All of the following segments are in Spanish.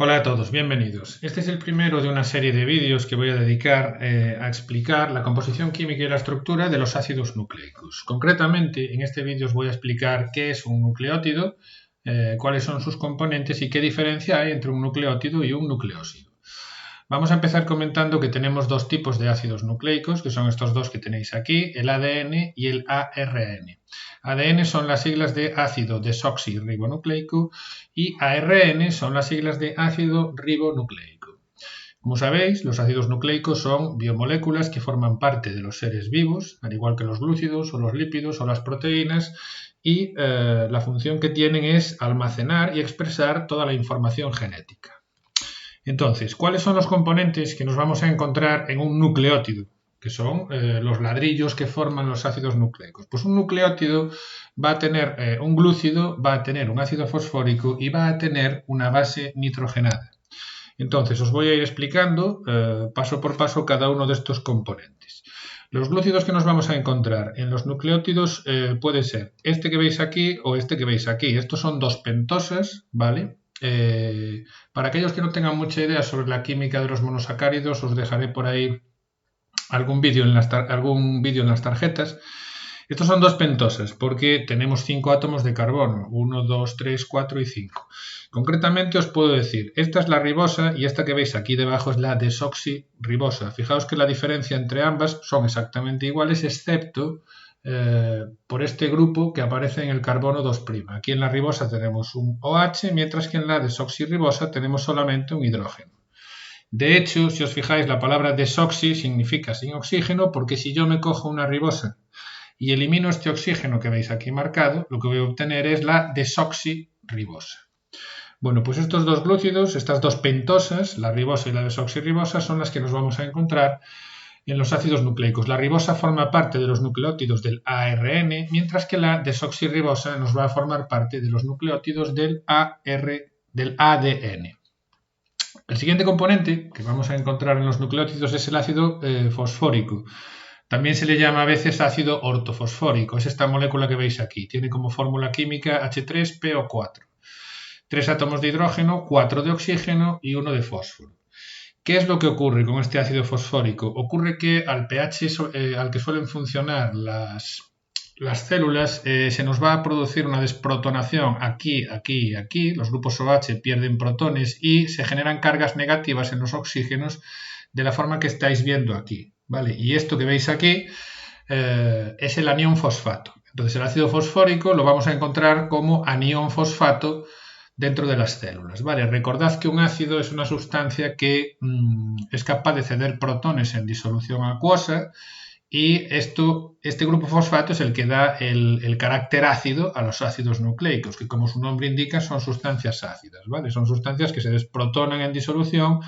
Hola a todos, bienvenidos. Este es el primero de una serie de vídeos que voy a dedicar a explicar la composición química y la estructura de los ácidos nucleicos. Concretamente, en este vídeo os voy a explicar qué es un nucleótido, cuáles son sus componentes y qué diferencia hay entre un nucleótido y un nucleósido. Vamos a empezar comentando que tenemos dos tipos de ácidos nucleicos, que son estos dos que tenéis aquí, el ADN y el ARN. ADN son las siglas de ácido desoxirribonucleico y ARN son las siglas de ácido ribonucleico. Como sabéis, los ácidos nucleicos son biomoléculas que forman parte de los seres vivos, al igual que los glúcidos o los lípidos o las proteínas, y la función que tienen es almacenar y expresar toda la información genética. Entonces, ¿cuáles son los componentes que nos vamos a encontrar en un nucleótido? Que son los ladrillos que forman los ácidos nucleicos. Pues un nucleótido va a tener un glúcido, va a tener un ácido fosfórico y va a tener una base nitrogenada. Entonces, os voy a ir explicando paso por paso cada uno de estos componentes. Los glúcidos que nos vamos a encontrar en los nucleótidos puede ser este que veis aquí o este que veis aquí. Estos son dos pentosas, ¿vale? Para aquellos que no tengan mucha idea sobre la química de los monosacáridos, os dejaré por ahí algún vídeo en las tarjetas. Estos son dos pentosas porque tenemos 5 átomos de carbono, 1, 2, 3, 4 y 5. Concretamente os puedo decir, esta es la ribosa y esta que veis aquí debajo es la desoxirribosa. Fijaos que la diferencia entre ambas son exactamente iguales, excepto por este grupo que aparece en el carbono 2'. Aquí en la ribosa tenemos un OH, mientras que en la desoxirribosa tenemos solamente un hidrógeno. De hecho, si os fijáis, la palabra desoxi significa sin oxígeno, porque si yo me cojo una ribosa y elimino este oxígeno que veis aquí marcado, lo que voy a obtener es la desoxirribosa. Bueno, pues estos dos glúcidos, estas dos pentosas, la ribosa y la desoxirribosa, son las que nos vamos a encontrar en los ácidos nucleicos. La ribosa forma parte de los nucleótidos del ARN, mientras que la desoxirribosa nos va a formar parte de los nucleótidos del ADN. El siguiente componente que vamos a encontrar en los nucleótidos es el ácido fosfórico. También se le llama a veces ácido ortofosfórico. Es esta molécula que veis aquí. Tiene como fórmula química H3PO4. 3 átomos de hidrógeno, 4 de oxígeno y 1 de fósforo. ¿Qué es lo que ocurre con este ácido fosfórico? Ocurre que al pH al que suelen funcionar las células se nos va a producir una desprotonación aquí, aquí y aquí. Los grupos OH pierden protones y se generan cargas negativas en los oxígenos de la forma que estáis viendo aquí, ¿vale? Y esto que veis aquí es el anión fosfato. Entonces el ácido fosfórico lo vamos a encontrar como anión fosfato dentro de las células, ¿vale? Recordad que un ácido es una sustancia que es capaz de ceder protones en disolución acuosa y este grupo fosfato es el que da el carácter ácido a los ácidos nucleicos, que como su nombre indica son sustancias ácidas, ¿vale? Son sustancias que se desprotonan en disolución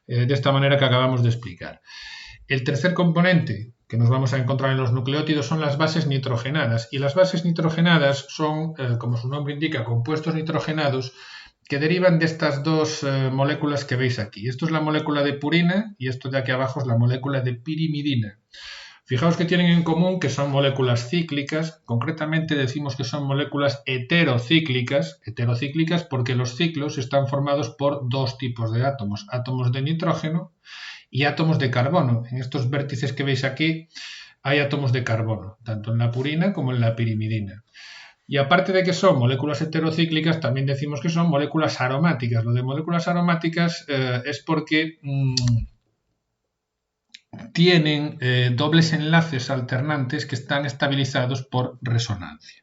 de esta manera que acabamos de explicar. El tercer componente que nos vamos a encontrar en los nucleótidos son las bases nitrogenadas. Y las bases nitrogenadas son, como su nombre indica, compuestos nitrogenados que derivan de estas dos moléculas que veis aquí. Esto es la molécula de purina y esto de aquí abajo es la molécula de pirimidina. Fijaos que tienen en común que son moléculas cíclicas, concretamente decimos que son moléculas heterocíclicas porque los ciclos están formados por dos tipos de átomos, átomos de nitrógeno y átomos de carbono. En estos vértices que veis aquí hay átomos de carbono, tanto en la purina como en la pirimidina. Y aparte de que son moléculas heterocíclicas, también decimos que son moléculas aromáticas. Lo de moléculas aromáticas es porque tienen dobles enlaces alternantes que están estabilizados por resonancia.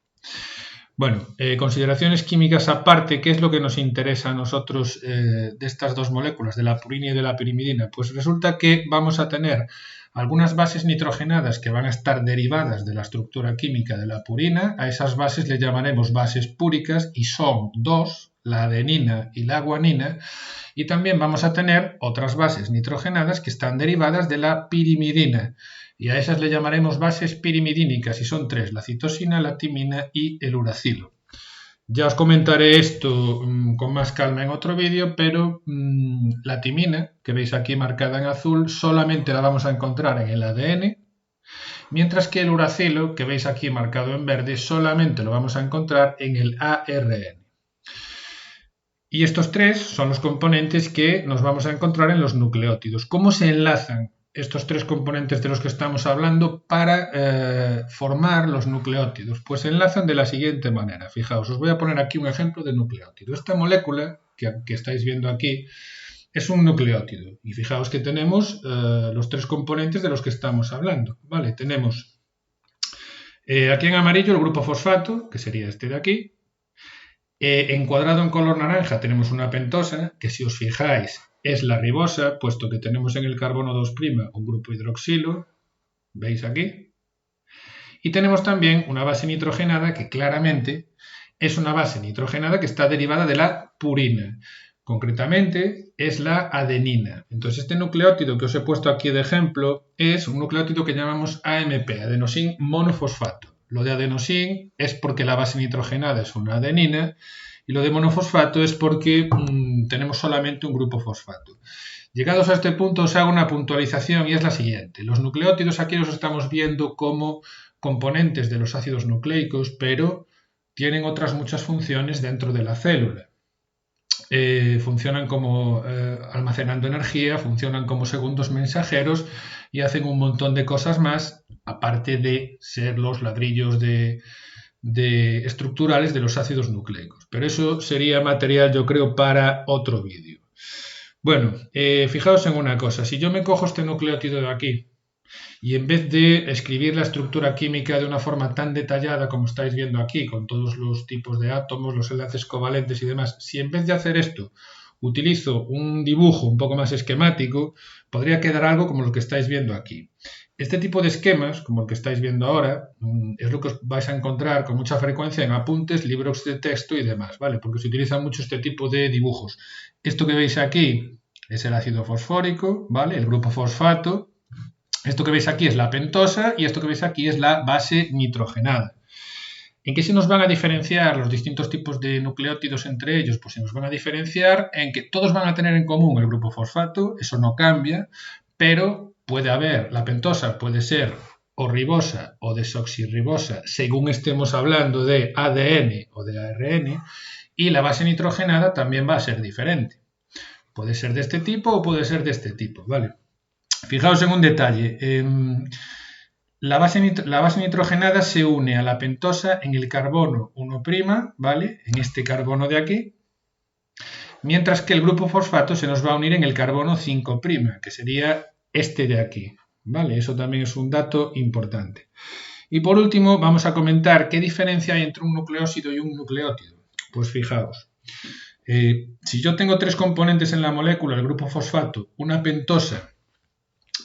Bueno, consideraciones químicas aparte, ¿qué es lo que nos interesa a nosotros de estas dos moléculas, de la purina y de la pirimidina? Pues resulta que vamos a tener algunas bases nitrogenadas que van a estar derivadas de la estructura química de la purina. A esas bases le llamaremos bases púricas y son dos, la adenina y la guanina. Y también vamos a tener otras bases nitrogenadas que están derivadas de la pirimidina. Y a esas le llamaremos bases pirimidínicas y son tres, la citosina, la timina y el uracilo. Ya os comentaré esto con más calma en otro vídeo, pero la timina, que veis aquí marcada en azul, solamente la vamos a encontrar en el ADN, mientras que el uracilo, que veis aquí marcado en verde, solamente lo vamos a encontrar en el ARN. Y estos tres son los componentes que nos vamos a encontrar en los nucleótidos. ¿Cómo se enlazan estos tres componentes de los que estamos hablando para formar los nucleótidos? Pues se enlazan de la siguiente manera. Fijaos, os voy a poner aquí un ejemplo de nucleótido. Esta molécula que estáis viendo aquí es un nucleótido. Y fijaos que tenemos los tres componentes de los que estamos hablando. ¿Vale? Tenemos aquí en amarillo el grupo fosfato, que sería este de aquí. Encuadrado en color naranja tenemos una pentosa, que si os fijáis es la ribosa, puesto que tenemos en el carbono 2' un grupo hidroxilo, ¿veis aquí? Y tenemos también una base nitrogenada que claramente es una base nitrogenada que está derivada de la purina. Concretamente es la adenina. Entonces este nucleótido que os he puesto aquí de ejemplo es un nucleótido que llamamos AMP, adenosín monofosfato. Lo de adenosín es porque la base nitrogenada es una adenina y lo de monofosfato es porque tenemos solamente un grupo fosfato. Llegados a este punto os hago una puntualización y es la siguiente. Los nucleótidos aquí los estamos viendo como componentes de los ácidos nucleicos, pero tienen otras muchas funciones dentro de la célula. Funcionan como almacenando energía, funcionan como segundos mensajeros y hacen un montón de cosas más, aparte de ser los ladrillos estructurales de los ácidos nucleicos. Pero eso sería material, yo creo, para otro vídeo. Bueno, fijaos en una cosa. Si yo me cojo este nucleótido de aquí y en vez de escribir la estructura química de una forma tan detallada como estáis viendo aquí, con todos los tipos de átomos, los enlaces covalentes y demás, si en vez de hacer esto utilizo un dibujo un poco más esquemático, podría quedar algo como lo que estáis viendo aquí. Este tipo de esquemas, como el que estáis viendo ahora, es lo que os vais a encontrar con mucha frecuencia en apuntes, libros de texto y demás, ¿vale? Porque se utiliza mucho este tipo de dibujos. Esto que veis aquí es el ácido fosfórico, ¿vale? El grupo fosfato. Esto que veis aquí es la pentosa y esto que veis aquí es la base nitrogenada. ¿En qué se nos van a diferenciar los distintos tipos de nucleótidos entre ellos? Pues se nos van a diferenciar en que todos van a tener en común el grupo fosfato, eso no cambia, pero puede haber, la pentosa puede ser o ribosa o desoxirribosa, según estemos hablando de ADN o de ARN, y la base nitrogenada también va a ser diferente. Puede ser de este tipo o puede ser de este tipo, ¿vale? Fijaos en un detalle. La base nitrogenada se une a la pentosa en el carbono 1', ¿vale? En este carbono de aquí. Mientras que el grupo fosfato se nos va a unir en el carbono 5', que sería este de aquí, ¿vale? Eso también es un dato importante. Y por último vamos a comentar qué diferencia hay entre un nucleósido y un nucleótido. Pues fijaos. Si yo tengo tres componentes en la molécula, el grupo fosfato, una pentosa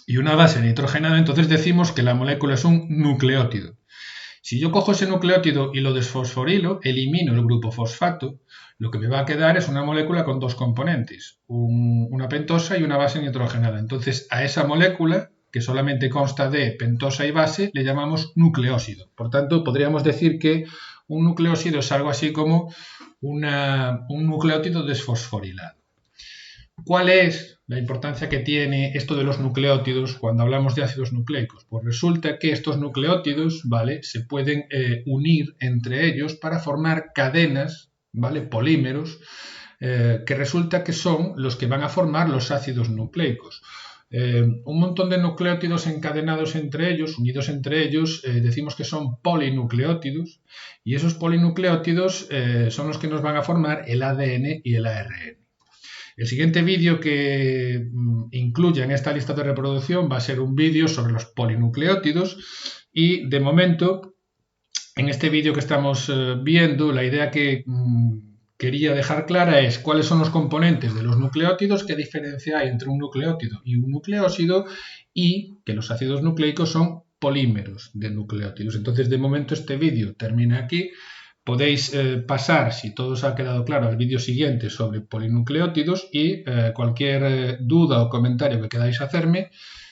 y una base nitrogenada, entonces decimos que la molécula es un nucleótido. Si yo cojo ese nucleótido y lo desfosforilo, elimino el grupo fosfato, lo que me va a quedar es una molécula con dos componentes, una pentosa y una base nitrogenada. Entonces a esa molécula, que solamente consta de pentosa y base, le llamamos nucleósido. Por tanto, podríamos decir que un nucleósido es algo así como un nucleótido desfosforilado. ¿Cuál es la importancia que tiene esto de los nucleótidos cuando hablamos de ácidos nucleicos? Pues resulta que estos nucleótidos, ¿vale?, se pueden unir entre ellos para formar cadenas, ¿vale?, polímeros, que resulta que son los que van a formar los ácidos nucleicos. Un montón de nucleótidos encadenados entre ellos, unidos entre ellos, decimos que son polinucleótidos, y esos polinucleótidos son los que nos van a formar el ADN y el ARN. El siguiente vídeo que incluya en esta lista de reproducción va a ser un vídeo sobre los polinucleótidos y de momento en este vídeo que estamos viendo la idea que quería dejar clara es cuáles son los componentes de los nucleótidos, qué diferencia hay entre un nucleótido y un nucleósido y que los ácidos nucleicos son polímeros de nucleótidos. Entonces de momento este vídeo termina aquí. Podéis pasar, si todo os ha quedado claro, al vídeo siguiente sobre polinucleótidos y cualquier duda o comentario que queráis hacerme,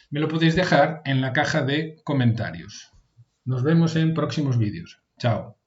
me lo podéis dejar en la caja de comentarios. Nos vemos en próximos vídeos. Chao.